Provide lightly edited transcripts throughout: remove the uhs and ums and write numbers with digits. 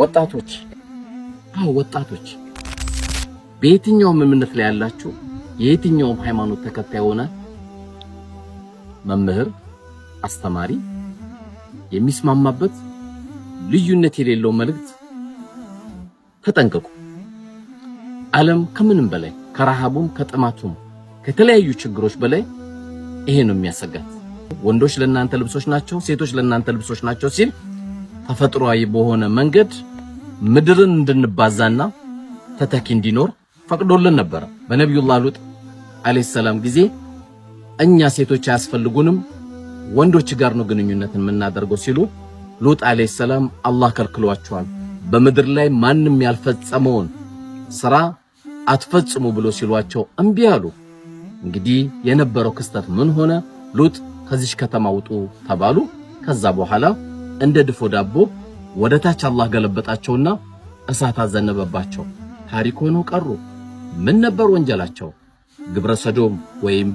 ወጣቶች ወጣቶች በየትኛውም እምነት ላይ ያላችሁ የየትኛውም ሃይማኖት ተከታይ ሆነ መምህር አስተማሪ የሚስማማበት ልዩነት የሌለው መልእክት ተጠንቀቁ። ዓለም ከምንም በላይ ከረሃቡም ከጥማቱም ከተለያዩ ችግሮች በላይ ይሄ ነው የሚያሰጋት። ወንዶች ለእናንተ ልብሶች ናቸው፣ ሴቶች ለእናንተ ልብሶች ናቸው ሲል ተፈጥሯዊ በሆነ መንገድ ምድርን እንድንባዛና ተተኪ እንዲኖር ፈቅዶልን ነበር። በነብዩላህ ሉጥ አለይሂ ሰላም ጊዜ እኛ ሴቶች አያስፈልጉንም ወንዶች ጋር ነው ግንኙነትን የምናደርገው ሲሉ ሉጥ አለይሂ ሰላም አላህ ከልክሏቸዋል። በምድር ላይ ማንም ያልፈጸመውን ስራ አትፈጽሙ ብሎ ሲሏቸው እምቢ አሉ። እንግዲህ የነበረው ክስተት ምን ሆነ? ሉጥ ከዚህ ከተማ ውጡ ተባሉ። ከዛ በኋላ እንደ ድፎ ዳቦ ወደታች አላህ ገለበጣቸውና እሳት አዘነበባቸው። ታሪክ ሆነው ቀሩ። ምን ነበር ወንጀላቸው? ግብረ ሰዶም ወይም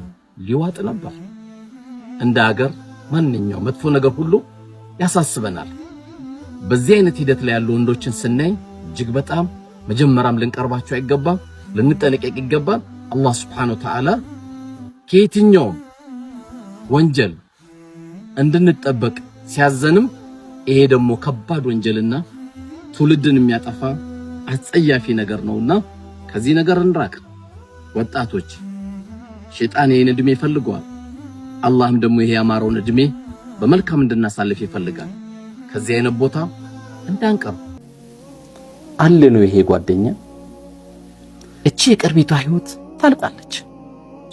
ሊዋጥ ነበር። እንደ ሀገር ማንኛውም መጥፎ ነገር ሁሉ ያሳስበናል። በዚህ አይነት ሂደት ላይ ያሉ ወንዶችን ስናይ እጅግ በጣም መጀመሪያም ልንቀርባቸው አይገባም፣ ልንጠነቀቅ ይገባል። አላህ Subhanahu Wa Ta'ala ከየትኛውም ወንጀል እንድንጠበቅ ሲያዘንም ይሄ ደግሞ ከባድ ወንጀልና ትውልድን የሚያጠፋ አጸያፊ ነገር ነውና ከዚህ ነገር እንራቅ። ወጣቶች ሸይጣን ይሄን እድሜ ይፈልገዋል። አላህም ደግሞ ይሄ ያማረውን እድሜ በመልካም እንድናሳልፍ ይፈልጋል። ከዚህ አይነት ቦታ እንዳንቀር አለ ነው ይሄ ጓደኛ። እቺ የቅርቢቷ ህይወት ታልቃለች።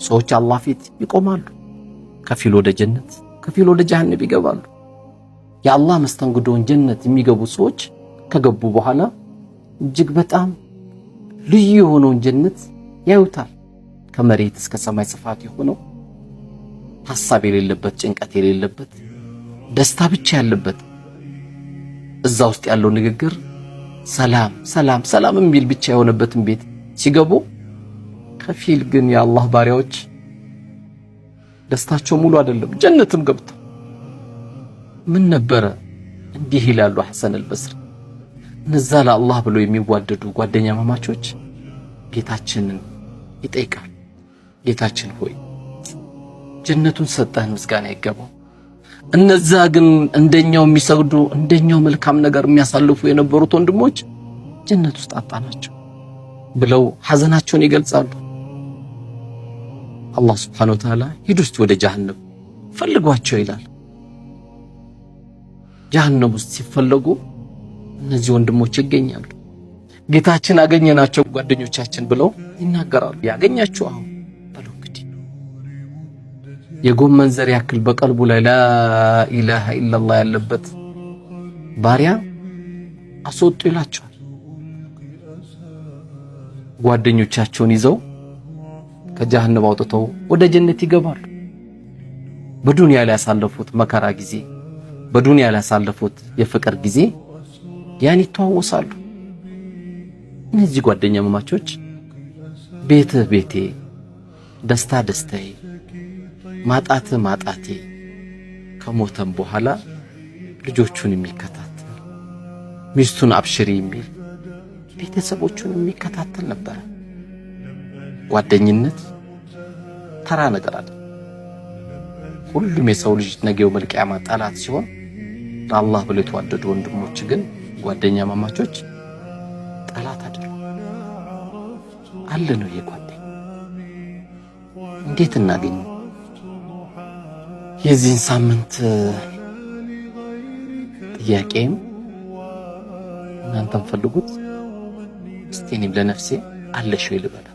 ሰዎች አላህ ፊት ይቆማሉ። ከፊል ወደ ጀነት ከፊል ወደ ጀሃነም ይገባሉ። የአላህ መስተንግዶን ጀነት የሚገቡ ሰዎች ከገቡ በኋላ እጅግ በጣም ልዩ የሆነውን ጀነት ያዩታል። ከመሬት እስከ ሰማይ ስፋት የሆነው ሐሳብ የሌለበት ጭንቀት የሌለበት ደስታ ብቻ ያለበት እዛ ውስጥ ያለው ንግግር ሰላም ሰላም ሰላም የሚል ብቻ የሆነበትን ቤት ሲገቡ ከፊል ግን የአላህ ባሪያዎች ደስታቸው ሙሉ አይደለም። ጀነትም ገብተው ምን ነበረ እንዲህ ይላሉ ሐሰን አልበስሪ። እነዛ ለአላህ ብሎ የሚዋደዱ ጓደኛ ማማቾች ጌታችንን ይጠይቃል። ጌታችን ሆይ ጀነቱን ሰጠን ምስጋና ይገባው። እነዛ ግን እንደኛው የሚሰግዱ እንደኛው መልካም ነገር የሚያሳልፉ የነበሩት ወንድሞች ጀነት ውስጥ አጣናቸው ብለው ሐዘናቸውን ይገልጻሉ። አላህ Subhanahu Wa Ta'ala ሂዱ እስቲ ወደ ጀሃነም ፈልጓቸው ይላል። ጀሃነም ውስጥ ሲፈልጉ እነዚህ ወንድሞች ይገኛሉ። ጌታችን አገኘናቸው ጓደኞቻችን ብለው ይናገራሉ። ያገኛችሁ አሁን በለው እንግዲህ የጎመን ዘር ያክል በቀልቡ ላይ ላኢላሃ ኢላላህ ያለበት ባሪያ አስወጡ ይላቸዋል። ጓደኞቻቸውን ይዘው ከጀሃነም አውጥተው ወደ ጀነት ይገባሉ። በዱንያ ላይ ያሳለፉት መከራ ጊዜ፣ በዱንያ ላይ ያሳለፉት የፍቅር ጊዜ ያን ይተዋወሳሉ። እነዚህ ጓደኛ ማማቾች ቤትህ ቤቴ፣ ደስታ ደስታዬ፣ ማጣት ማጣቴ፣ ከሞተም በኋላ ልጆቹን የሚከታተል ሚስቱን አብሽሪ የሚል ቤተሰቦቹን የሚከታተል ነበር። ጓደኝነት ተራ ነገር አይደለም። ሁሉም የሰው ልጅ ነገው መልቂያማ ጠላት ሲሆን ለአላህ ብለው የተዋደዱ ወንድሞች ግን ጓደኛ ማማቾች ጠላት አይደለም። አለ ነው የጓደኛ እንዴት እናገኝ? የዚህን ሳምንት ጥያቄም እናንተም ፈልጉት። እስቲ እኔም ለነፍሴ አለሽ ወይ ልበላ።